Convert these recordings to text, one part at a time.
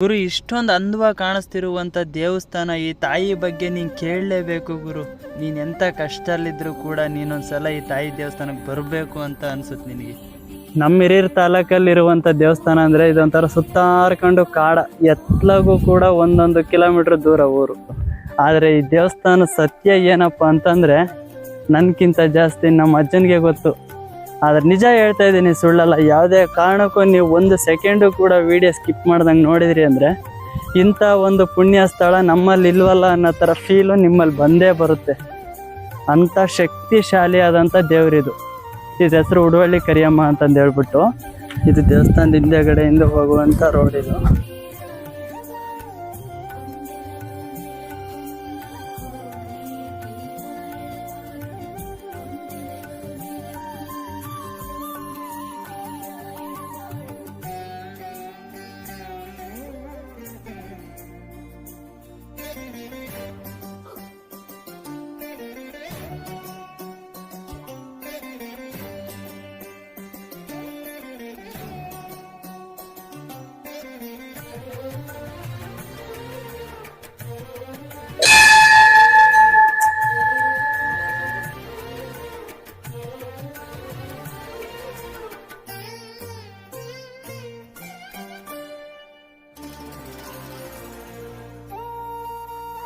ಗುರು, ಇಷ್ಟೊಂದು ಅಂದವಾಗಿ ಕಾಣಿಸ್ತಿರುವಂಥ ದೇವಸ್ಥಾನ, ಈ ತಾಯಿ ಬಗ್ಗೆ ನೀನು ಕೇಳಲೇಬೇಕು ಗುರು. ನೀನು ಎಂಥ ಕಷ್ಟದಲ್ಲಿದ್ದರೂ ಕೂಡ ನೀನೊಂದ್ಸಲ ಈ ತಾಯಿ ದೇವಸ್ಥಾನಕ್ಕೆ ಬರಬೇಕು ಅಂತ ಅನ್ಸುತ್ತೆ ನಿನಗೆ. ನಮ್ಮ ಹಿರಿಯೂರು ತಾಲೂಕಲ್ಲಿರುವಂಥ ದೇವಸ್ಥಾನ ಅಂದರೆ ಇದೊಂಥರ ಸುತ್ತಾರ್ಕೊಂಡು ಕಾಡ, ಎತ್ತಲಾಗೂ ಕೂಡ 1 ಕಿಲೋಮೀಟ್ರ್ ದೂರ ಊರು. ಆದರೆ ಈ ದೇವಸ್ಥಾನ ಸತ್ಯ ಏನಪ್ಪ ಅಂತಂದರೆ ನನಗಿಂತ ಜಾಸ್ತಿ ನಮ್ಮ ಅಜ್ಜನಿಗೆ ಗೊತ್ತು. ಆದ್ರೆ ನಿಜ ಹೇಳ್ತಾ ಇದ್ದೀನಿ, ಸುಳ್ಳಲ್ಲ. ಯಾವುದೇ ಕಾರಣಕ್ಕೂ ನೀವು 1 ಸೆಕೆಂಡು ಕೂಡ ವಿಡಿಯೋ ಸ್ಕಿಪ್ ಮಾಡ್ದಂಗೆ ನೋಡಿದ್ರಿ ಅಂದರೆ ಇಂಥ ಒಂದು ಪುಣ್ಯ ಸ್ಥಳ ನಮ್ಮಲ್ಲಿ ಇಲ್ವಲ್ಲ ಅನ್ನೋ ಥರ ಫೀಲು ನಿಮ್ಮಲ್ಲಿ ಬಂದೇ ಬರುತ್ತೆ. ಅಂಥ ಶಕ್ತಿಶಾಲಿಯಾದಂಥ ದೇವರಿದು. ಇದು ಹೆಸರು ಉಡುವಳ್ಳಿ ಕರಿಯಮ್ಮ ಅಂತಂದು ಹೇಳ್ಬಿಟ್ಟು, ಇದು ದೇವಸ್ಥಾನದ ಹಿಂದೆಗಡೆಯಿಂದ ಹೋಗುವಂಥ ರೋಡ್ ಇದು.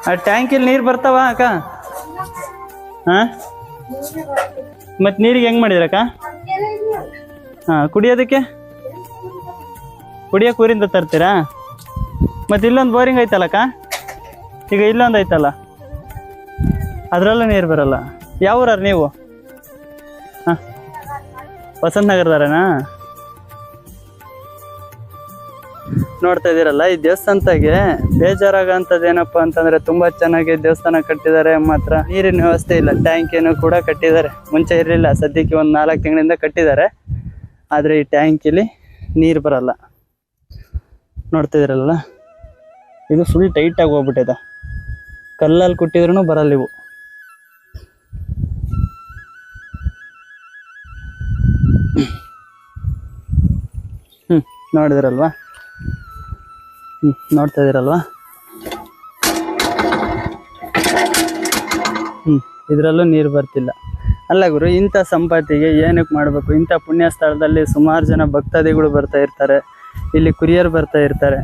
ಆ ಟ್ಯಾಂಕಿಲ್ ನೀರು ಬರ್ತಾವ ಅಕ್ಕ? ಹಾಂ, ಮತ್ತು ನೀರಿಗೆ ಹೆಂಗೆ ಮಾಡಿದ್ರಕ್ಕ? ಹಾಂ, ಕುಡಿಯೋದಕ್ಕೆ ಊರಿಂದ ತರ್ತೀರಾ? ಮತ್ತು ಇಲ್ಲೊಂದು ಬೋರಿಂಗ್ ಐತಲ್ಲಕ್ಕ, ಈಗ ಇಲ್ಲೊಂದು ಐತಲ್ಲ, ಅದರಲ್ಲೂ ನೀರು ಬರಲ್ಲ. ಯಾವ ಊರಾರು ನೀವು? ಹಾಂ, ವಸಂತ ನಗರದಾರನಾ? ನೋಡ್ತಾ ಇದ್ದೀರಲ್ಲ, ಈ ದೇವಸ್ಥಾನದಾಗೆ ಬೇಜಾರಾಗಂಥದ್ದು ಏನಪ್ಪ ಅಂತಂದರೆ ತುಂಬ ಚೆನ್ನಾಗಿ ದೇವಸ್ಥಾನ ಕಟ್ಟಿದ್ದಾರೆ. ಮಾತ್ರ ನೀರಿನ ವ್ಯವಸ್ಥೆ ಇಲ್ಲ. ಟ್ಯಾಂಕಿನೂ ಕೂಡ ಕಟ್ಟಿದ್ದಾರೆ, ಮುಂಚೆ ಇರಲಿಲ್ಲ, ಸದ್ಯಕ್ಕೆ ಒಂದು 4 ತಿಂಗಳಿಂದ ಕಟ್ಟಿದ್ದಾರೆ. ಆದರೆ ಈ ಟ್ಯಾಂಕಿಲಿ ನೀರು ಬರಲ್ಲ. ನೋಡ್ತಾ ಇದ್ದೀರಲ್ಲ, ಇದು ಫುಲ್ ಟೈಟಾಗಿ ಹೋಗ್ಬಿಟ್ಟಿದೆ. ಕಲ್ಲಲ್ಲಿ ಕೊಟ್ಟಿದ್ರೂ ಬರಲ್ಲ ಇವು. ನೋಡಿದ್ರಲ್ವಾ? ನೋಡ್ತಾ ಇದ್ದೀರಲ್ವಾ? ಇದರಲ್ಲೂ ನೀರು ಬರ್ತಿಲ್ಲ. ಅಲ್ಲ ಗುರು, ಇಂಥ ಸಂಪತ್ತಿಗೆ ಏನಕ್ಕೆ ಮಾಡಬೇಕು? ಇಂಥ ಪುಣ್ಯ ಸ್ಥಳದಲ್ಲಿ ಸುಮಾರು ಜನ ಭಕ್ತಾದಿಗಳು ಬರ್ತಾ ಇರ್ತಾರೆ, ಇಲ್ಲಿ ಕುರಿಯರು ಬರ್ತಾ ಇರ್ತಾರೆ.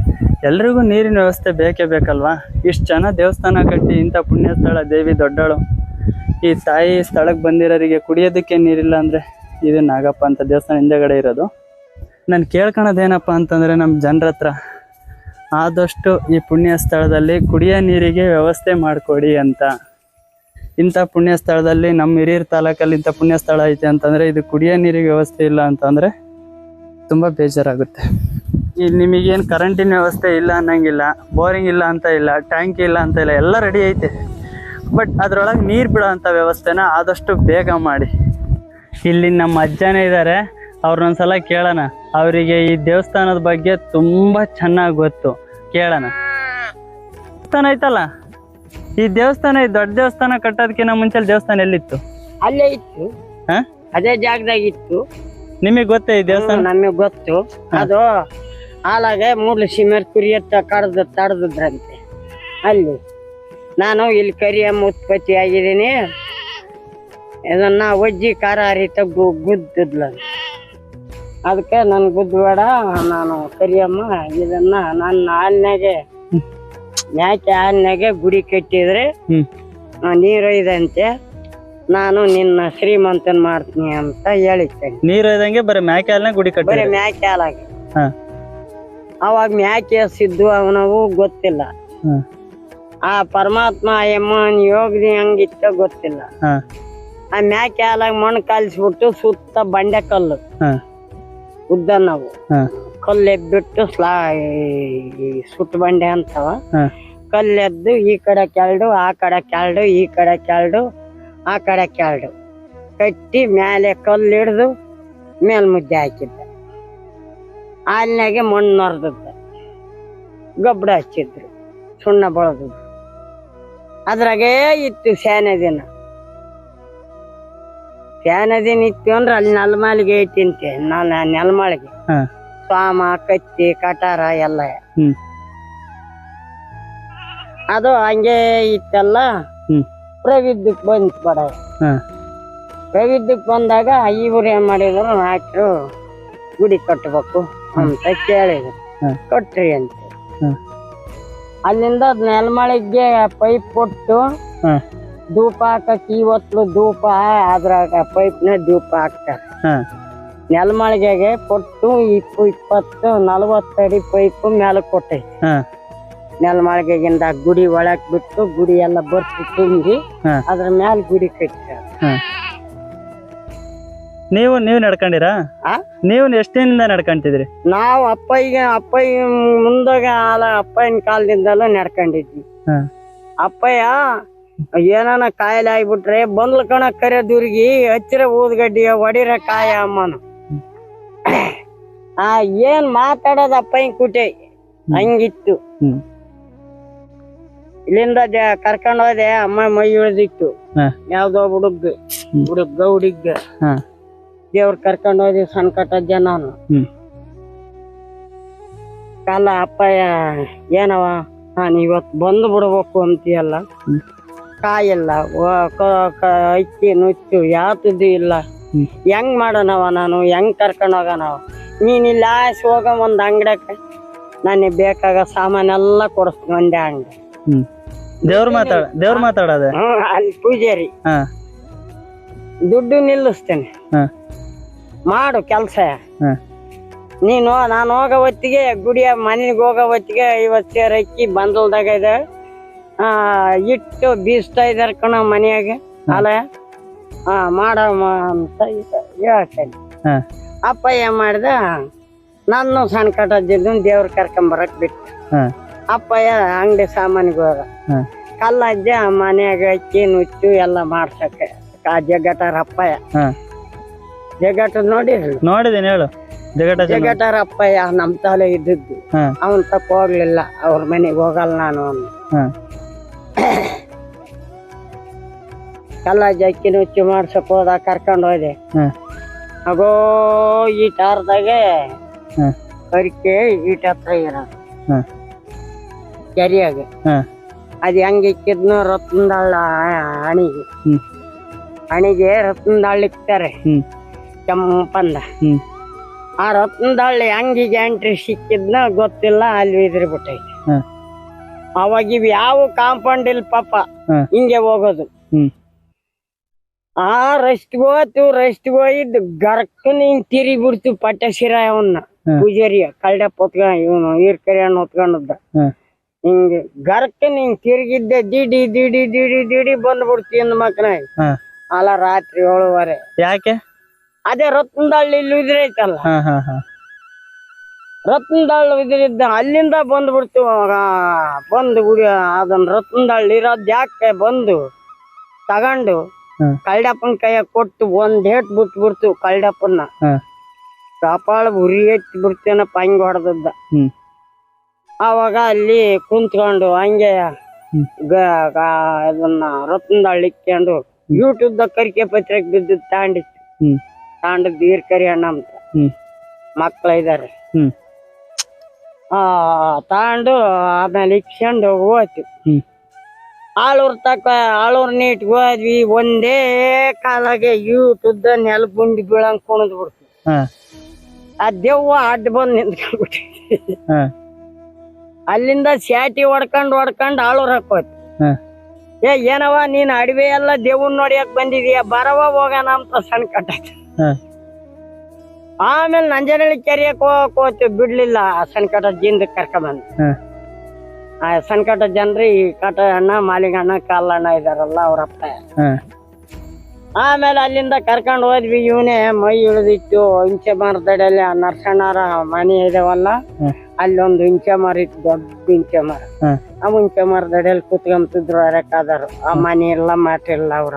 ಎಲ್ರಿಗೂ ನೀರಿನ ವ್ಯವಸ್ಥೆ ಬೇಕೇ ಬೇಕಲ್ವಾ? ಇಷ್ಟು ಜನ ದೇವಸ್ಥಾನ ಕಟ್ಟಿ ಇಂಥ ಪುಣ್ಯ ಸ್ಥಳ, ದೇವಿ ದೊಡ್ಡಳು, ಈ ತಾಯಿ ಸ್ಥಳಕ್ಕೆ ಬಂದಿರೋರಿಗೆ ಕುಡಿಯೋದಕ್ಕೆ ನೀರಿಲ್ಲ ಅಂದರೆ ಇದು ನಾಗಪ್ಪ ಅಂತ ದೇವಸ್ಥಾನ ಹಿಂದೆಗಡೆ ಇರೋದು. ನಾನು ಕೇಳ್ಕೊಳೋದೇನಪ್ಪ ಅಂತಂದರೆ ನಮ್ಮ ಜನರ ಹತ್ರ ಆದಷ್ಟು ಈ ಪುಣ್ಯ ಸ್ಥಳದಲ್ಲಿ ಕುಡಿಯೋ ನೀರಿಗೆ ವ್ಯವಸ್ಥೆ ಮಾಡಿಕೊಡಿ ಅಂತ. ಇಂಥ ಪುಣ್ಯ ಸ್ಥಳದಲ್ಲಿ ನಮ್ಮ ಹಿರಿಯೂರು ತಾಲೂಕಲ್ಲಿ ಇಂಥ ಪುಣ್ಯ ಸ್ಥಳ ಐತೆ ಅಂತಂದರೆ ಇದು ಕುಡಿಯೋ ನೀರಿಗೆ ವ್ಯವಸ್ಥೆ ಇಲ್ಲ ಅಂತಂದರೆ ತುಂಬ ಬೇಜಾರಾಗುತ್ತೆ. ಇಲ್ಲಿ ನಿಮಗೇನು ಕರೆಂಟಿನ ವ್ಯವಸ್ಥೆ ಇಲ್ಲ ಅನ್ನಂಗಿಲ್ಲ, ಬೋರಿಂಗ್ ಇಲ್ಲ ಅಂತ ಇಲ್ಲ, ಟ್ಯಾಂಕಿ ಇಲ್ಲ ಅಂತ ಇಲ್ಲ, ಎಲ್ಲ ರೆಡಿ ಐತೆ. ಬಟ್ ಅದರೊಳಗೆ ನೀರು ಬಿಡೋ ಅಂಥ ವ್ಯವಸ್ಥೆನ ಆದಷ್ಟು ಬೇಗ ಮಾಡಿ. ಇಲ್ಲಿ ನಮ್ಮ ಅಜ್ಜನೇ ಇದ್ದಾರೆ, ಅವ್ರನ್ನೊಂದ್ಸಲ ಕೇಳೋಣ. ಅವರಿಗೆ ಈ ದೇವಸ್ಥಾನದ ಬಗ್ಗೆ ತುಂಬ ಚೆನ್ನಾಗಿ ಗೊತ್ತು, ಕೇಳೋಣ. ದೇವಸ್ಥಾನ ಐತಲ್ಲ, ಈ ದೇವಸ್ಥಾನ, ಈ ದೊಡ್ಡ ದೇವಸ್ಥಾನ ಕಟ್ಟೋದಕ್ಕಿಂತ ಮುಂಚೆ ದೇವಸ್ಥಾನ ಎಲ್ಲಿತ್ತು? ಅಲ್ಲೇ ಇತ್ತು. ಅದೇ ಜಾಗದಾಗ ಇತ್ತು. ನಿಮಗೆ ಗೊತ್ತೇ ಈ ದೇವಸ್ಥಾನ? ನಮಗೆ ಗೊತ್ತು. ಅದು ಹಾಲಾಗೆ 3 ಸಿಮೆಂಟ್ ಕುರಿಯತ್ತ ತಡದ್ರಂತೆ. ಅಲ್ಲಿ ನಾನು ಇಲ್ಲಿ ಕರಿಯಮ್ಮ ಉತ್ಪತ್ತಿ ಆಗಿದ್ದೀನಿ. ಇದನ್ನ ಒಜ್ಜಿ ಖಾರ ಹರಿತ ಗುದ್ದಿದ್ಲ. ಅದಕ್ಕೆ ನನ್ ಗುದ್ದಬೇಡ, ನಾನು ಕರಿಯಮ್ಮ ಇದನ್ನ ನನ್ನ ಹಾಲಿನಾಗೆ ಮ್ಯಾಕೆ ಹಾಲಿನಾಗೆ ಗುಡಿ ಕಟ್ಟಿದ್ರೆ ನೀರು ಇದಂತೆ, ನಾನು ನಿನ್ನ ಶ್ರೀಮಂತನ್ ಮಾಡ್ತೀನಿ ಅಂತ ಹೇಳಿರ್ತೇನೆ. ನೀರು ಇದಂಗೆ ಬರೀ ಮ್ಯಾಕೆ ಹಾಲಿನ ಗುಡಿ ಕಟ್ಟಿ, ಬರೀ ಮ್ಯಾಕೆ ಹಾಲಾಗೆ. ಅವಾಗ ಮ್ಯಾಕೆ ಸಿದ್ದು ಅವನವು ಗೊತ್ತಿಲ್ಲ. ಆ ಪರಮಾತ್ಮ ಎಮ್ಮನ್ ಯೋಗದಿ ಹಂಗಿತ್ತ ಗೊತ್ತಿಲ್ಲ. ಆ ಮ್ಯಾಕೆ ಹಾಲಾಗ ಮಣ್ಣು ಕಾಲಿಸ್ಬಿಟ್ಟು ಸುತ್ತ ಬಂಡೆ ಕಲ್ಲು ಉದ್ದ, ನಾವು ಕಲ್ಲು ಎಬ್ಬಿಟ್ಟು ಸುಟ್ಟು ಬಂಡೆ ಅಂತವ. ಕಲ್ಲೆದ್ದು ಈ ಕಡೆ ಕೆಳಡು, ಆ ಕಡೆ ಕೆಳಡು, ಈ ಕಡೆ ಕೆಳಡು, ಆ ಕಡೆ ಕೆಳಡು ಕಟ್ಟಿ ಮೇಲೆ ಕಲ್ಲು ಹಿಡ್ದು ಮೇಲ್ ಮುದ್ದೆ ಹಾಕಿದ್ದ. ಹಾಲಿನಾಗೆ ಮಣ್ಣು ನೊರ್ದದ್ದ, ಗೊಬ್ಬರ ಹಚ್ಚಿದ್ರು, ಸುಣ್ಣ ಬಳದ್ರು. ಅದ್ರಾಗೇ ಇತ್ತು ಸ್ಯಾನೆ ದಿನ. ಸ್ಯಾನದಿನ ಇತ್ತು ಅಂದ್ರೆ ಅಲ್ಲಿ ನೆಲಮಾಳಿಗೆ ತಿಂತೆ. ನಾನು ನೆಲಮಾಳಿಗೆ ಸ್ವಾಮ, ಕತ್ತಿ, ಕಟಾರ ಎಲ್ಲ ಅದು ಹಂಗೆ ಇತ್ತಲ್ಲ. ಪ್ರವಿದ್ಯಕ್ ಬಂತು ಬಡ. ಪ್ರವಿದ್ಯಕ್ ಬಂದಾಗ ಇವ್ರು ಏನ್ ಮಾಡಿದ್ರು, ನಾಯಕರು ಗುಡಿ ಕಟ್ಟಬೇಕು ಅಂತ ಕೇಳಿದ್ರು. ಕಟ್ರಿ ಅಂತ. ಅಲ್ಲಿಂದ ನೆಲಮಳಿಗೆ ಪೈಪ್ ಕೊಟ್ಟು ಧೂಪ ಹಾಕಕ್ ಇವತ್ತು ಧೂಪ ಅದ್ರಾಗ ಪೈಪ್ನ ಧೂಪ ಹಾಕ್ತಾರೆ. ನೆಲಮಳಿಗೆಗೆ ಕೊಟ್ಟು 20-40 ಅಡಿ ಪೈಪ್ ಮೇಲೆ ಕೊಟ್ಟೈತಿ. ನೆಲಮಳಿಗೆಗಿಂದ ಗುಡಿ ಒಳಗ್ ಬಿಟ್ಟು ಗುಡಿ ಎಲ್ಲ ಬರ್ತಿ ತುಂಬಿ ಅದ್ರ ಮ್ಯಾಲ ಗುಡಿ ಕಟ್ಟಾರ. ನೀವು ನಡ್ಕೊಂಡಿರಾ? ನೀವು ಎಷ್ಟು ದಿನದಿಂದ ನಡ್ಕೊಂತಿದ್ರಿ? ನಾವು ಅಪ್ಪಯ್ಯ ಮುಂದಾಗ ಅಪ್ಪಯ್ಯನ ಕಾಲದಿಂದಲೂ ನಡ್ಕೊಂಡಿದ್ವಿ. ಅಪ್ಪಯ್ಯ ಏನಾನ ಕಾಯಿಲೆ ಆಗ್ಬಿಟ್ರೆ ಬಂದ್ಲ ಕಣ ಕರೆದೂರ್ಗಿ ಹಚ್ಚಿರ ಊದ್ಗಡ್ಡಿಯ ಹೊಡಿರ ಕಾಯ ಅಮ್ಮನು. ಏನ್ ಮಾತಾಡೋದು ಅಪ್ಪಯ್ಯನ ಕುಟೆ ಹಂಗಿತ್ತು. ಇಲ್ಲಿಂದ ಕರ್ಕೊಂಡ್ ಹೋದೆ. ಅಮ್ಮ ಮೈ ಇಳ್ದಿತ್ತು. ಯಾವ್ದೋ ಹುಡುಗ ಗೌಡಿಗ್ ದೇವ್ರ ಕರ್ಕೊಂಡ್ ಹೋದಿ ಸಂಕಟಜ್ಜ ನಾನು. ಕಾಲ ಅಪ್ಪಯ್ಯ ಏನವ ನಾನು ಇವತ್ತು ಬಂದು ಬಿಡ್ಬೇಕು ಅಂತೀಯಲ್ಲ, ಕಾಯಿಲ್ಲ, ಅಕ್ಕಿ ನುಚ್ಚು ಯಾತದ್ದು ಇಲ್ಲ, ಹೆಂಗ್ ಮಾಡೋಣವ ನಾನು, ಹೆಂಗ್ ಕರ್ಕೊಂಡ್ ಹೋಗೋಣವ? ನೀನ್ ಇಲ್ಲಿ ಆಯ್ಸ್ ಹೋಗ ಒಂದ್ ಅಂಗಡಕ್ಕೆ ನನಗೆ ಬೇಕಾಗ ಸಾಮಾನೆಲ್ಲ ಕೊಡಿಸ್ತೀನಿ ಒಂದೇ ಅಂಗಡಿ. ದೇವ್ರ ಮಾತಾಡೋದೆ ಅಲ್ಲಿ ಪೂಜಾರಿ ದುಡ್ಡು ನಿಲ್ಲಿಸ್ತೇನೆ, ಮಾಡು ಕೆಲ್ಸ. ನೀನು ನಾನು ಹೋಗೋ ಹೊತ್ತಿಗೆ ಗುಡಿಯ ಮನೆಗೆ ಹೋಗೋ ಹೊತ್ತಿಗೆ 50 ಸೇರ್ ಅಕ್ಕಿ ಬಂದಲ್ದಾಗ ಇದೆ ಇಟ್ಟು ಬೀಸ್ತಾ ಇದಾರ ಕಣ ಮನೆಯಾಗ ಅಲ್ಲ. ಮಾಡಮ್ಮ ಅಂತ ಹೇಳ್ತೇನೆ. ಅಪ್ಪ ಏನ್ ಮಾಡ್ದ, ನಾನು ಸಂಕಟಜ್ಜಿದ್ದು ದೇವ್ರ ಕರ್ಕೊಂಬರಕ್ ಬಿಟ್ಟು ಅಪ್ಪಯ್ಯ ಅಂಗಡಿ ಸಾಮಾನಿಗೆ ಹೋದ. ಕಲ್ಲಜ್ಜ ಮನ್ಯಾಗ ಅಕ್ಕಿ ನುಚ್ಚು ಎಲ್ಲ ಮಾಡ್ಸಕ್ಕೆ ಜಗಟಾರ ಅಪ್ಪಯ್ಯ. ಜಗಟ ನೋಡಿದೀನಿ ಹೇಳು. ಜಗಟಾರ ಅಪ್ಪಯ್ಯ ನಮ್ ತಾಲೆ ಇದ್ದದ್ದು. ಅವನ್ ತಪ್ಪ ಹೋಗ್ಲಿಲ್ಲ, ಅವ್ರ ಮನೆಗೆ ಹೋಗಲ್ಲ ನಾನು ಅಂದ. ಕಲ್ಲಜ್ಜ ಅಕ್ಕಿ ನುಚ್ಚು ಮಾಡ್ಸಕ್ ಹೋದ, ಕರ್ಕೊಂಡ್ ಹೋದೆ. ಅಗೋ ಈಟಾರ್ದಾಗೆ ಕರಿಕೆ ಈಟ ಹತ್ರ ಇರೋದು ಕೆರಿಯಾಗ. ಅದ್ ಹೆಂಗ ಇಕ್ಕಿದ್ನು ರತ್ನದಾಳ ಹಣಿಗೆ ರತ್ನದಾಳ ಇಕ್ತಾರೆ ಕೆಂಪಂದ. ಆ ರತ್ನದಾಳ ಹೆಂಗಿಗೆ ಎಂಟ್ರಿ ಸಿಕ್ಕಿದ್ನ ಗೊತ್ತಿಲ್ಲ, ಅಲ್ಲಿ ಇದ್ರಿ ಬಿಟ್ಟೈತಿ. ಅವಾಗ ಇವ್ ಯಾವ ಕಾಂಪೌಂಡ್ ಇಲ್ಲ ಪಾಪ, ಹಿಂಗೆ ಹೋಗೋದು. ರಸ್ಟ್ಗೆ ಹೋಯ್ದು ಗರ್ಕನ್ ಹಿಂಗ್ ತಿರಿ ಬಿಡ್ತು ಪಟ್ಟೆ ಶಿರ. ಅವನ್ನ ಪೂಜಾರಿಯ ಕಳ್ಡಪ್ಪ ಹೊತ್ಕೊಂಡ್ ಇವನು ಈರ್ಕರಿ ಹಣ್ಣು ಹೊತ್ಕೊಂಡದ್ದ. ಹಿಂಗೆ ಗರ್ಕನ್ ಹಿಂಗ್ ತಿರುಗಿದ್ದೆ ದಿಡಿ ದಿಡಿ ದಿಡಿ ದಿಡಿ ಬಂದ್ಬಿಡ್ತಿ ಅಂದ ಮಕ್ಕನ. ಅಲ್ಲ ರಾತ್ರಿ 7:30. ಯಾಕೆ? ಅದೇ ರತ್ನದಾಳ್ ಇಲ್ಲಿ ಉದ್ರೈತಲ್ಲ, ರತ್ನದಾಳ್ ಉದ್ರಿದ್ದ ಅಲ್ಲಿಂದ ಬಂದ್ಬಿಡ್ತು. ಬಂದು ಅದನ್ನ ರತ್ನದಾಳ್ ಇರೋದ್ ಯಾಕೆ ಬಂದು ತಗೊಂಡು ಕಳ್ಳಪ್ಪನ ಕೈಯಾಗ ಕೊಟ್ಟು ಒಂದ್ ಹೇಟ್ ಬಿಟ್ಬಿಡ್ತು. ಕಳ್ಳಪ್ಪನ ಕಪಾಳ ಉರಿ ಎತ್ತಿ ಬಿಡ್ತೇನಪ್ಪ ಹಂಗ ಹೊಡೆದದ್ದ. ಅವಾಗ ಅಲ್ಲಿ ಕುಂತ್ಕೊಂಡು ಹಂಗೆ ಅದನ್ನ ರತ್ನದಾಳ್ ಇಕ್ಕೊಂಡು ಯೂಟ್ಯೂಬ್ದ ಕರಿಕೆ ಪತ್ರಿಕೆ ಬಿದ್ದು ತಾಂಡದ್ ಈರ್ಕರಿ ಅಣ್ಣ ಅಂತ ಮಕ್ಳ ಇದಾರೆ. ತಾಂಡು ಆಮೇಲೆ ಇಕ್ಕೊಂಡು ಹೋಯ್ತು. ಆಳೂರ್ ನೀಟ್ಗೆ ಹೋದ್ವಿ. ಒಂದೇ ಕಾಲಾಗೆ ಯೂಟ್ಯೂಬ್ದ ನೆಲಗುಂಡಿ ಬೀಳಂಗ್ ಕುಣದ್ ಬಿಡ್ತು. ಆ ದೆವ್ವ ಅಡ್ಡ ಬಂದ್ ನಿಂತ್ಕೊಂಡ್ಬಿಟ್ಟಿ. ಅಲ್ಲಿಂದ ಸ್ಯಾಟಿ ಹೊಡ್ಕೊಂಡ್ ಆಳೂರ್ ಹಾಕೋತ್. ಏನವ ನೀನ್ ಅಡವೆ ಎಲ್ಲ ದೇವ್ನ್ ನೋಡಿಯಕ್ ಬಂದಿದೀಯ, ಬರವ ಹೋಗೋಣ ಅಂತ ಸಣ್ಣ ಕಟ್ಟಾಯ್ತು. ಆಮೇಲೆ ನಂಜನಹಳ್ಳಿ ಕೆರೆಯಕ್ ಹೋಗ್ಕೋತು, ಬಿಡ್ಲಿಲ್ಲ. ಸಣ್ಣ ಜಿಂದ ಕರ್ಕೊಂಬಂದ್ ಸಣ್ಣ ಜನ್ರಿ ಈ ಕಟ ಅಣ್ಣ ಮಾಲಿಗಣ್ಣ ಕಾಲಣ್ಣ ಇದಾರಲ್ಲ ಅವ್ರಪ್ಪ. ಆಮೇಲೆ ಅಲ್ಲಿಂದ ಕರ್ಕೊಂಡ್ ಹೋದ್ವಿ. ಇವನೇ ಮೈ ಇಳಿದಿತ್ತು. ಇಂಚೆ ಮರದಡಿಯಲ್ಲಿ ಆ ನರಸಣ್ಣರ ಮನೆ ಇದಾವಲ್ಲ, ಅಲ್ಲೊಂದು ಇಂಚೆ ಮರ ಇತ್ತು, ದೊಡ್ಡ ಇಂಚೆ ಮರ. ಆ ಇಂಚೆ ಮರದಡಿಯಲ್ಲಿ ಕುತ್ಕೊಂತಿದ್ರು ಅರಕಾದರು. ಆ ಮನೆ ಇಲ್ಲ ಮಾಟಿಲ್ಲ ಅವ್ರ.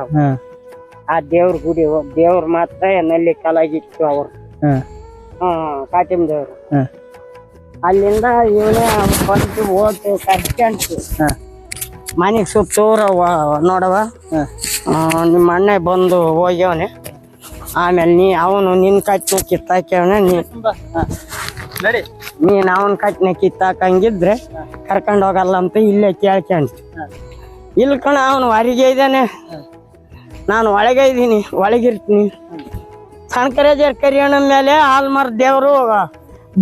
ಆ ದೇವ್ರ ಗುಡಿ ದೇವ್ರ ಮಾತ್ರ ನಲ್ಲಿ ಕಲಾಗಿತ್ತು ಅವ್ರು. ಕಾಟಿಮ್ ದೇವ್ರು. ಅಲ್ಲಿಂದ ಇವನೇ ಬಂದು ಓದು ಕರ್ಕಂತು ಮನೆಗ್ ಸುತ್ತೂರ ನೋಡವ. ನಿಮ್ಮ ಅಣ್ಣ ಬಂದು ಹೋಗ್ಯವನೆ. ಆಮೇಲೆ ಅವನು ನಿನ್ ಕಟ್ನ ಕಿತ್ತಾಕ್ಯವನೆ. ನೀನ್ ಅವನ್ ಕಟ್ನೆ ಕಿತ್ತಾಕಂಗಿದ್ರೆ ಕರ್ಕೊಂಡ್ ಹೋಗಲ್ಲ ಅಂತ ಇಲ್ಲೇ ಕೇಳ್ಕೊಂಡ್ ಇಲ್ಲ ಕಣ ಅವನು ಹೊರಗೆ ಇದ್ದಾನೆ, ನಾನು ಒಳಗೆ ಇದ್ದೀನಿ, ಒಳಗಿರ್ತೀನಿ. ಸಣ್ಕರಾಜರ್ ಕರಿಯಣ್ಣ ಮೇಲೆ ಆಲ್ಮರ್ ದೇವರು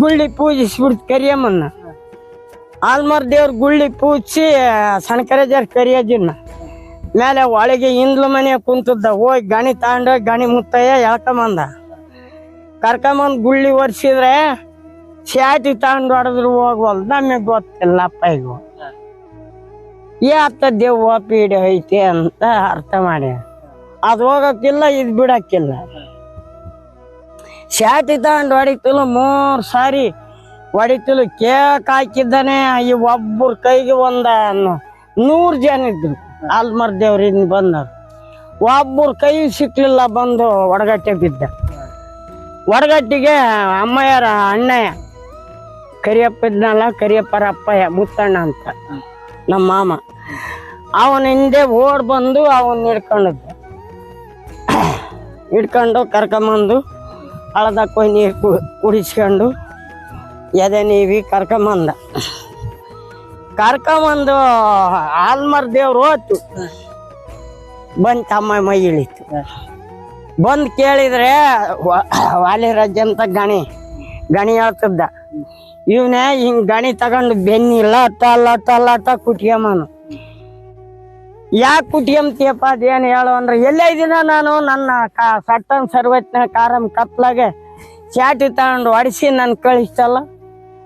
ಗುಳ್ಳಿ ಪೂಜಿಸ್ಬಿಡ್ತು ಕರಿಯಮ್ಮನ್ನ. ಆಲ್ಮರ್ ದೇವ್ರ ಗುಳ್ಳಿ ಪೂಜಿಸಿ ಸಣ್ಕರಾಜರ್ ಕರಿಯಜ್ಜನ್ನ ಮೇಲೆ ಒಳಗೆ ಹಿಂದ್ಲು ಮನೆ ಕುಂತದ್ದ. ಹೋಗಿ ಗಣಿ ತಗೊಂಡು ಗಣಿ ಮುತ್ತಯ್ಯ ಎಳ್ಕೊಂಬಂದ. ಕರ್ಕೊಂಬಂದ್ ಗುಳ್ಳಿ ಒರ್ಸಿದ್ರೆ ಶಾಟಿ ತಗೊಂಡು ಹೊಡೆದ್ರು ಹೋಗ್ವಲ್. ನಮಗೆ ಗೊತ್ತಿಲ್ಲಪ್ಪ ಈಗ ಯಾತ ದೇವ್ ಪೀಡೆ ಐತೆ ಅಂತ ಅರ್ಥ ಮಾಡಿ ಅದು ಹೋಗಕ್ಕಿಲ್ಲ, ಇದು ಬಿಡಕ್ಕಿಲ್ಲ. ಶಾಟಿ ತಗೊಂಡು ಹೊಡಿತಿಲು 3 ಸಾರಿ ಹೊಡಿತಿಲು. ಕೇಕ್ ಹಾಕಿದ್ದಾನೆ. ಈ ಒಬ್ಬರ ಕೈಗೆ 100 ಜನ ಇದ್ರು. ಆಲ್ಮರ್ ದೇವ್ರಿಂದ ಬಂದವ್ರು. ಒಬ್ಬರ ಕೈ ಸಿಕ್ಲಿಲ್ಲ, ಬಂದು ಒಡಗಟ್ಟೆ ಬಿದ್ದ. ಒಡಗಟ್ಟಿಗೆ ಅಮ್ಮಯ್ಯರ ಅಣ್ಣಯ್ಯ ಕರಿಯಪ್ಪ ಇದ್ನಲ್ಲ, ಕರಿಯಪ್ಪರ ಅಪ್ಪಯ್ಯ ಮುತ್ತಣ್ಣ ಅಂತ ನಮ್ಮ ಮಾಮ, ಅವನ ಹಿಂದೆ ಓಡ್ ಬಂದು ಅವನ್ ಹಿಡ್ಕೊಂಡು ಕರ್ಕೊಂಬಂದು ಹಳದಕ್ಕೆ ಹೋಗಿ ನೀರು ಕುಡಿಸ್ಕೊಂಡು ಎದೆ ನೀವಿ ಕರ್ಕೊಂಬಂದ. ಆಲ್ಮರ್ ದೇವ್ರು ಹೋತು. ಬಂದು ತಮ್ಮ ಮೈ ಇಳಿತು. ಬಂದು ಕೇಳಿದ್ರೆ ವಾಲಿರಾಜ್ ಅಂತ ಗಣಿ ಹೇಳ್ತಿದ್ದ. ಇವನೇ ಹಿಂಗ್ ಗಣಿ ತಗೊಂಡು ಬೆನ್ನಿಲ್ಲ ಅಟ್ಟ ಕುಟ್ಕೊಂಬನು. ಯಾಕೆ ಕುಟ್ಕೊಂತೀಯಪ್ಪ ಅದೇನು ಹೇಳು ಅಂದ್ರೆ, ಎಲ್ಲೇ ಇದೀನ ನಾನು ನನ್ನ ಸಟ್ಟನ್ ಸರ್ವತ್ನ ಕಾರಂ ಕತ್ಲಾಗೆ ಚಾಟಿ ತಗೊಂಡು ಹೊಡಿಸಿ ನನ್ ಕಳಿಸ್ತಲ್ಲ,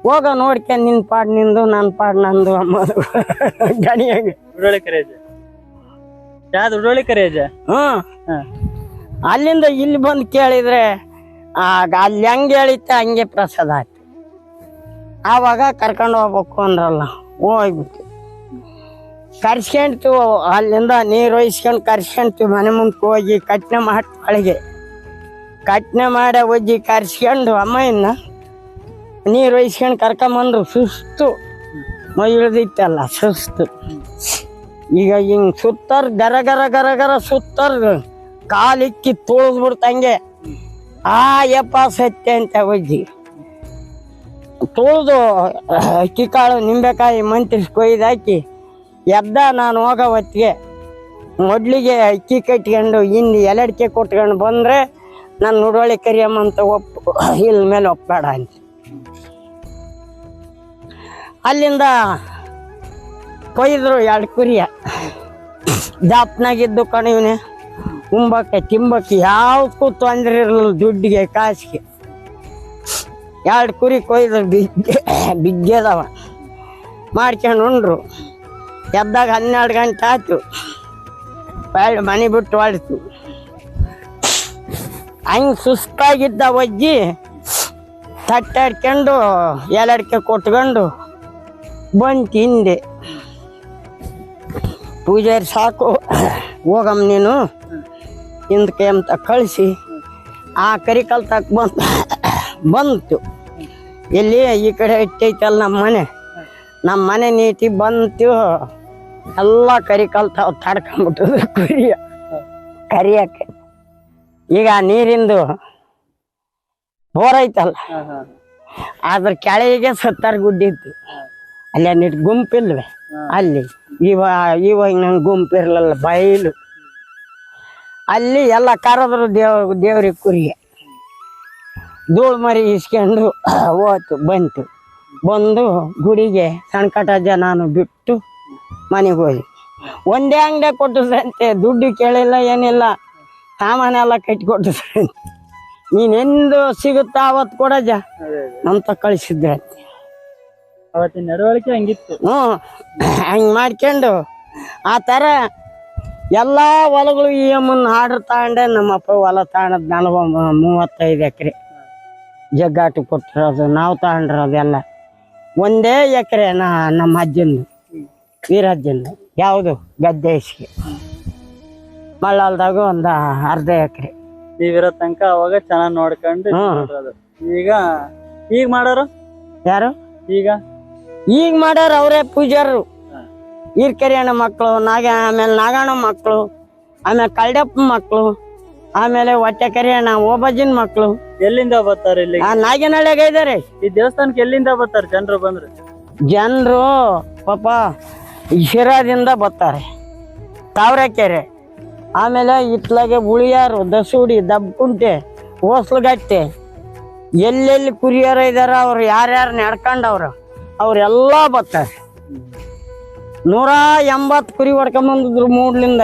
ಹೋಗ ನೋಡ್ಕೆ ನಿನ್ ಪಾಡ್ ನಿಂದು ನನ್ನ ಪಾಡ್ ನಂದು ಅಂಬೋದು ಗಣಿಯಾಗೆ. ಅಲ್ಲಿಂದ ಇಲ್ಲಿ ಬಂದು ಕೇಳಿದ್ರೆ ಆಗ ಅಲ್ಲಿ ಹೆಂಗೆ ಹೇಳಿತ್ತ ಹಂಗೆ ಪ್ರಸಾದ ಆಯ್ತು. ಆವಾಗ ಕರ್ಕೊಂಡು ಹೋಗ್ಬೇಕು ಅಂದ್ರಲ್ಲ, ಹೋಗ್ಬಿಟ್ಟು ಕರ್ಸ್ಕೊಂಡ್ತು. ಅಲ್ಲಿಂದ ನೀರು ಒಯ್ಸ್ಕೊಂಡು ಕರ್ಸ್ಕೊಂಡ್ತು. ಮನೆ ಮುಂದೆ ಹೋಗಿ ಕಟ್ನೆ ಮಾಡಿ ಒಳಗೆ ಕಟ್ನೆ ಮಾಡಿ ಒಜ್ಜಿ ಕರ್ಸ್ಕೊಂಡು ಅಮ್ಮಯ್ಯನ್ನ ನೀರು ಒಯ್ಸ್ಕೊಂಡು ಕರ್ಕೊಂಬಂದ್ರು. ಸುಸ್ತು ಮೈ ಇಳ್ದಿತ್ತಲ್ಲ, ಸುಸ್ತು. ಈಗ ಹಿಂಗ್ ಸುತ್ತಾರ ಗರ ಸುತ್ತಾರ ಕಾಲಿಕ್ಕಿ ತುಳಿದ್ಬಿಡ್ತಂಗೆ. ಯಪ್ಪ ಸತ್ಯ ಅಂತ ಒಜ್ಜಿ ತುಳಿದು ಅಕ್ಕಿ ಕಾಳು ನಿಂಬೆಕಾಯಿ ಮಂತ್ರಿಸಿ ಕೊಯ್ದಾಕಿ ಎದ್ದ. ನಾನು ಹೋಗೋ ಹೊತ್ತಿಗೆ ಮೊಡ್ಲಿಗೆ ಅಕ್ಕಿ ಕಟ್ಕೊಂಡು ಹಿಂದಿ ಎಲೆಡಿಕೆ ಕೊಟ್ಕೊಂಡು ಬಂದರೆ ನಾನು ನುಡೋಳಿ ಕರಿಯಮ್ಮ ಅಂತ ಇಲ್ಲಿ ಮೇಲೆ ಒಪ್ಪಬೇಡ ಅಂತ. ಅಲ್ಲಿಂದ ಕೊಯ್ದ್ರು 2 ಕುರಿಯ. ದಾಪ್ನಾಗಿದ್ದು ಕಣಿವನೆ ಉಂಬಕ್ಕೆ ತಿಂಬಕ್ಕೆ ಯಾವಕ್ಕೂ ತೊಂದರೆ ಇರಲಿಲ್ಲ, ದುಡ್ಡಿಗೆ ಕಾಸಿಗೆ. 2 ಕುರಿ ಕೊಯ್ದ್ರು ಬಿಗ್ಗೆದವ ಮಾಡ್ಕೊಂಡು ಉಂಡ್ರು. ಎದ್ದಾಗ 12 ಗಂಟೆ ಆಯ್ತು. ಮನೆ ಬಿಟ್ಟು ಹೊಡ್ತು. ಹಂಗೆ ಸುಸ್ತಾಗಿದ್ದ ಒಜ್ಜಿ ತಟ್ಟಾಡ್ಕೊಂಡು ಎಲಡಿಕೆ ಕೊಟ್ಕೊಂಡು ಬಂತು ಹಿಂದೆ. ಪೂಜಾರಿ ಸಾಕು ಹೋಗಮ್ಮ ನೀನು ಹಿಂದಕ್ಕೆ ಅಂತ ಕಳಿಸಿ ಆ ಕರಿಕಲ್ ತಕ್ಕ ಬಂತು. ಎಲ್ಲಿ ಈ ಕಡೆ ಇಟ್ಟೈತಲ್ಲ ನಮ್ಮ ಮನೆ ನೀಟಿ ಬಂತು. ಎಲ್ಲ ಕರಿಕಲ್ ತಡ್ಕೊಂಡ್ಬಿಟ್ಟದು ಕರಿಯಕ್ಕೆ. ಈಗ ನೀರಿಂದು ಬೋರ್ ಐತಲ್ಲ, ಅದ್ರ ಕೆಳಗೆ 70 ಗುಡ್ಡಿತ್ತು. ಅಲ್ಲಿ ಗುಂಪಿಲ್ವೇ ಅಲ್ಲಿ. ಇವಾಗ ನಂಗೆ ಗುಂಪಿರ್ಲಿಲ್ಲ, ಬಯಲು. ಅಲ್ಲಿ ಎಲ್ಲ ಕರೆದ್ರು ದೇವ್ರಿಗೆ ಕುರಿಗೆ. ಧೂಳು ಮರಿ ಇಸ್ಕೊಂಡು ಹೋತು. ಬಂದು ಗುಡಿಗೆ ಸಣ್ಕಟಾಜ ನಾನು ಬಿಟ್ಟು ಮನೆಗೆ ಹೋಗಿ ಒಂದೇ ಅಂಗಡಿ ಕೊಟ್ಟಿದ್ರಂತೆ. ದುಡ್ಡು ಕೇಳಿಲ್ಲ, ಏನಿಲ್ಲ, ಸಾಮಾನೆಲ್ಲ ಕಟ್ಟಿಕೊಟ್ಟಿದ್ರಂತೆ. ನೀನೆಂದು ಸಿಗುತ್ತಾ ಅವತ್ತು ಕೊಡಜ ಅಂತ ಕಳಿಸಿದ್ರಂತೆ. ಅವತ್ತಿನ ನಡವಳಿಕೆ ಹಂಗಿತ್ತು. ಹಂಗೆ ಮಾಡ್ಕೊಂಡು ಆ ಥರ ಎಲ್ಲ ಹೊಲಗಳು ಈ ಅಮ್ಮನ ಆರ್ಡರ್ ತಗೊಂಡೆ. ನಮ್ಮಪ್ಪ ಹೊಲ ತಗೊಂಡದ್ 35 ಎಕರೆ ಜಗ್ಗಾಟು ಕೊಟ್ಟಿರೋದು, ನಾವು ತಗೊಂಡಿರೋದೆಲ್ಲ. 1 ಎಕರೆ ನಮ್ಮ ಅಜ್ಜಂದು, ವೀರಜ್ಜಂದು. ಯಾವುದು ಗದ್ದೆ ಇಸ್ಗೆ ಮಳ್ಳಾಲ್ದಾಗ 1/2 ಎಕರೆ. ನೀವಿರೋ ತನಕ ಅವಾಗ ಚೆನ್ನಾಗಿ ನೋಡ್ಕೊಂಡು ಈಗ ಮಾಡೋರು ಯಾರು? ಈಗ ಮಾಡ್ಯಾರ ಅವರೇ ಪೂಜಾರರು. ಈರ್ಕರಿಯಣ್ಣ ಮಕ್ಕಳು, ಆಮೇಲೆ ನಾಗಣ್ಣ ಮಕ್ಕಳು, ಆಮೇಲೆ ಕಳ್ಳಪ್ಪ ಮಕ್ಕಳು, ಆಮೇಲೆ ಹೊಟ್ಟೆ ಕರಿಯ ನಾವು ಓಬಜ್ಜಿನ ಮಕ್ಕಳು ಎಲ್ಲಿಂದ ಬರ್ತಾರೆ ಇಲ್ಲಿ ನಾಗೇನಹಳ್ಳಿಯಾಗ ಇದ್ದಾರೆ. ಈ ದೇವಸ್ಥಾನಕ್ಕೆ ಎಲ್ಲಿಂದ ಬರ್ತಾರೆ ಜನರು ಬಂದ್ರೆ? ಜನರು ಪಾಪ ಶಿರಾದಿಂದ ಬರ್ತಾರೆ, ತಾವರೆಕೆರೆ, ಆಮೇಲೆ ಇತ್ಲಾಗೆ ಉಳಿಯಾರು, ದಸೂಡಿ, ದಬ್ಬಕುಂಟೆ, ಹೋಸ್ಲಗಟ್ಟೆ, ಎಲ್ಲೆಲ್ಲಿ ಕುರಿಯರ ಇದಾರ ಅವ್ರು ಯಾರ್ಯಾರು ನಡ್ಕೊಂಡವ್ರು ಅವ್ರೆಲ್ಲ ಬರ್ತಾರೆ. 180 ಕುರಿ ಹೊಡ್ಕೊಂಬಂದಿದ್ರು ಮೂಡ್ಲಿಂದ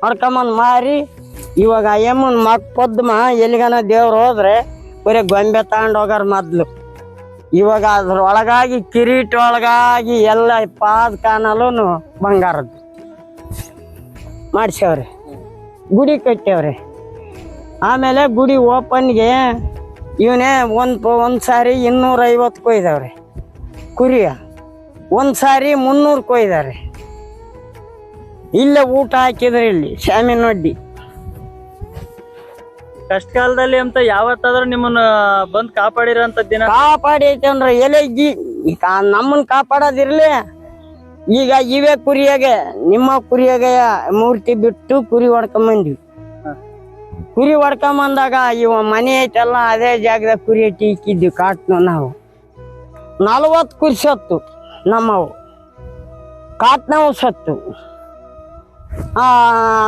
ಹೊಡ್ಕೊಂಬಂದು ಮಾರಿ. ಇವಾಗ ಅಯ್ಯಮ್ಮನ ಮಕ್ ಪದ್ಮ ಎಲ್ಲಿಗನ ದೇವ್ರು ಹೋದ್ರೆ ಬರೀ ಗೊಂಬೆ ತಗೊಂಡು ಹೋಗಾರ ಮೊದ್ಲು. ಇವಾಗ ಅದ್ರೊಳಗಾಗಿ ಕಿರೀಟ ಒಳಗಾಗಿ ಎಲ್ಲ ಪಾದ ಕಾನಲ್ಲೂ ಬಂಗಾರದ್ದು ಮಾಡಿಸ್ಯವ್ರೆ, ಗುಡಿ ಕಟ್ಟ್ಯವ್ರೆ. ಆಮೇಲೆ ಗುಡಿ ಓಪನ್ಗೆ ಇವನೇ ಒಂದು ಸಾರಿ 250 ಕೊಯ್ದವ್ರೆ ಕುರಿಯ, ಒಂದು ಸಾರಿ 300 ಕೊಯ್ದಾರೆ. ಇಲ್ಲೇ ಊಟ ಹಾಕಿದ್ರೆ ಇಲ್ಲಿ ಶಾಮಿನೊಡ್ಡಿ. ಕಷ್ಟ ಕಾಲದಲ್ಲಿ ಅಂತ ಯಾವತ್ತಾದ್ರೂ ನಿಮ್ಮನ್ನ ಬಂದ್ ಕಾಪಾಡಿರೋಂತ ದಿನ? ಕಾಪಾಡೈತೆ ಅಂದ್ರೆ ಎಲೆ ನಮ್ಮನ್ನ ಕಾಪಾಡೋದಿರ್ಲಿ. ಈಗ ಇವೇ ಕುರಿಯಾಗೆ ನಿಮ್ಮ ಕುರಿಯಾಗೆ ಮೂರ್ತಿ ಬಿಟ್ಟು ಕುರಿ ಹೊಡ್ಕೊಂಬಂದ್ವಿ. ಕುರಿ ಹೊಡ್ಕೊಂಬಂದಾಗ ಇವ ಮನೆ ಐತಲ್ಲ ಅದೇ ಜಾಗದಾಗ ಕುರಿ ಇಕ್ಕಿದ್ವಿ ಕಾಟ್ನು. ನಾವು 40 ಕುರಿ ಸತ್ತು ನಮ್ಮವು, ಕಾಟ್ನವು ಸತ್ತು.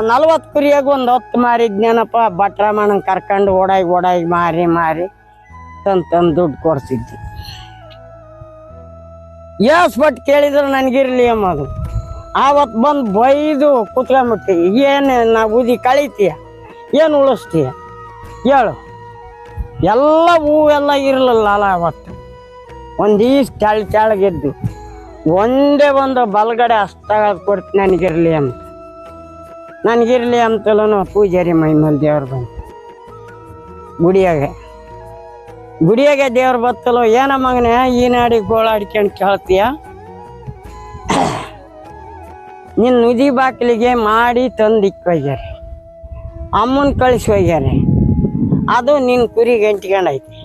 40 ಕುರಿಯಾಗ ಒಂದು 10 ಮಾರಿದ್ನೇನಪ್ಪ. ಭಟ್ರಮ್ಮನ ಕರ್ಕೊಂಡು ಓಡಾಗಿ ಮಾರಿ ತಂದು ದುಡ್ಡು ಕೊಡ್ತಿದ್ವಿ. ಬಟ್ ಕೇಳಿದ್ರು ನನಗಿರ್ಲಿ ಅಮ್ಮದು. ಆವತ್ತು ಬಂದು ಬೈದು ಕುತ್ಕೊಂಡ್ಬಿಟ್ಟು ಏನು ನಾವು ಬೂದಿ ಕಳೀತೀಯ, ಏನು ಉಳಿಸ್ತೀಯ ಹೇಳು. ಎಲ್ಲ ಹೂವೆಲ್ಲ ಇರಲಿಲ್ಲ ಅಲ್ಲ ಅವತ್ತು. ಒಂದೀಸ್ ತೆಳಗೆದ್ದು ಒಂದೇ ಒಂದು ಬಲಗಡೆ ಅಷ್ಟಾಗ ಕೊಡ್ತೀನಿ ನನಗಿರ್ಲಿ ಅಂತಲೂ ಪೂಜಾರಿ ಮೈಮೇಲೆ ದೇವ್ರು ಬಂದು ಗುಡಿಯಾಗೆ ದೇವ್ರು ಬತ್ತಲೋ ಏನ ಮಗನೇ ಈ ನಾಡಿ ಗೋಳಾಡ್ಕೊಂಡು ಕೇಳ್ತೀಯ. ನಿನ್ನ ನುದಿ ಬಾಗಿಲಿಗೆ ಮಾಡಿ ತಂದು ಹೋಗ್ಯಾರೆ, ಅಮ್ಮನ ಕಳಿಸಿ ಹೋಗ್ಯಾರೆ. ಅದು ನಿನ್ನ ಕುರಿಗೆ ಎಂಟ್ಕೊಂಡೈತಿ.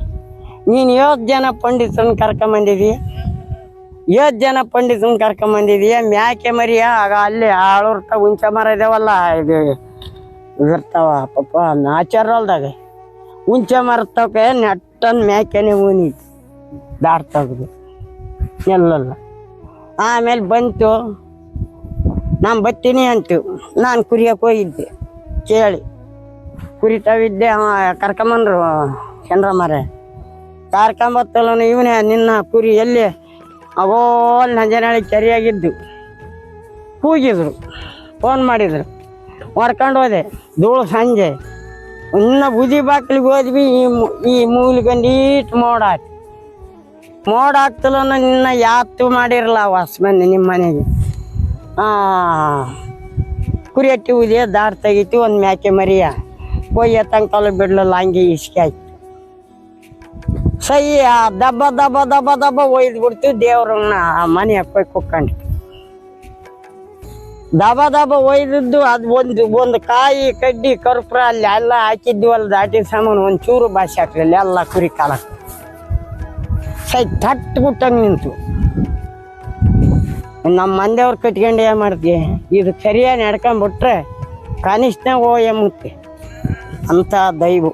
ನೀನು 7 ಜನ ಪಂಡಿತರನ್ನ ಕರ್ಕೊಂಬಂದಿದೀಯ, 7 ಜನ ಪಂಡಿತರನ್ನ ಕರ್ಕೊಂಬಂದಿದೀಯ. ಮ್ಯಾಕೆ ಮರಿಯ ಆಗ ಅಲ್ಲಿ ಆಳೂರ್ತಾವ ಹುಂಚೆ ಮರ ಇದಾವಲ್ಲ, ಇದು ಇರ್ತಾವ ಪಾಪ ನಾಚಾರಲ್ದಾಗ ಹುಂಚೆ ಮರ ತವಕ್ಕೆ ನೆಟ್ಟನ್ ಮ್ಯಾಕೆನೆ ಊನಿ ದಾಡ್ ತೆಗ್ದು ಎಲ್ಲಲ್ಲ. ಆಮೇಲೆ ಬಂತು, ನಾನು ಬರ್ತೀನಿ ಅಂತು. ನಾನು ಕುರಿಯಕ್ಕೆ ಹೋಗಿದ್ದೆ ಕೇಳಿ ಕುರಿತಾವಿದ್ದೆ. ಕರ್ಕೊಂಬಂದ್ರು ಚಂದ್ರಮ್ಮರೇ. ಕರ್ಕೊಂಬತ್ತಲ್ಲ ಇವನೇ ನಿನ್ನ ಕುರಿ ಎಲ್ಲಿ ಅಗೋಲ್ ನಂಜನಹಳ್ಳಿ ಕೆರೆಯಾಗಿದ್ದು. ಕೂಗಿದ್ರು, ಫೋನ್ ಮಾಡಿದ್ರು, ಹೊಡ್ಕೊಂಡು ಹೋದೆ. ಧೂಳು ಸಂಜೆ ಇನ್ನು ಬುದಿ ಬಾಕ್ಲಿಗೆ ಹೋದ್ವಿ. ಈ ಮೂಲಿಗೊಂದೀಟ್ ಮೋಡ ಆಗ್ತಲ್ಲ. ನಿನ್ನ ಯಾತು ಮಾಡಿರಲ್ಲ ವಾಸ ಮಂದಿ ನಿಮ್ಮ ಮನೆಗೆ. ಕುರಿ ಹಟ್ಟಿ ಉದಿಯ ದಾಡ್ ತೆಗಿತು. ಒಂದು ಮ್ಯಾಕೆ ಮರಿಯ ಕೊಯ್ಯ ತಂಕಲು ಬಿಡ್ಲಲ್ಲ, ಹಂಗೆ ಇಸ್ಕೆ ಆಯ್ತು. ಸೈ ದಬ್ಬ ಒಯ್ದು ಬಿಡ್ತು. ದೇವ್ರನ್ನ ಮನೆ ಹಾಕಿ ಕುಕ್ಕೊಂಡು ದಬ ಒಯ್ದದ್ದು. ಅದು ಒಂದು ಕಾಯಿ ಕಡ್ಡಿ ಕರ್ಪೂರ ಅಲ್ಲಿ ಎಲ್ಲ ಹಾಕಿದ್ವಲ್ಲ ದಾಟಿದ ಸಾಮಾನು ಒಂಚೂರು ಭಾಷೆ ಹಾಕ್ಲಿಲ್ಲ. ಎಲ್ಲ ಕುರಿ ಕಾಲ ಸೈ ತಟ್ಬಿಟ್ಟಂಗೆ ನಿಂತು. ನಮ್ಮ ಮಂದಿಯವ್ರು ಕಟ್ಕೊಂಡು ಏನು ಮಾಡ್ತೀವಿ, ಇದು ಸರಿಯಾಗಿ ನಡ್ಕೊಂಡ್ಬಿಟ್ರೆ ಕನಿಷ್ಠ ಮುತ್ತೆ ಅಂತ ದೈವ.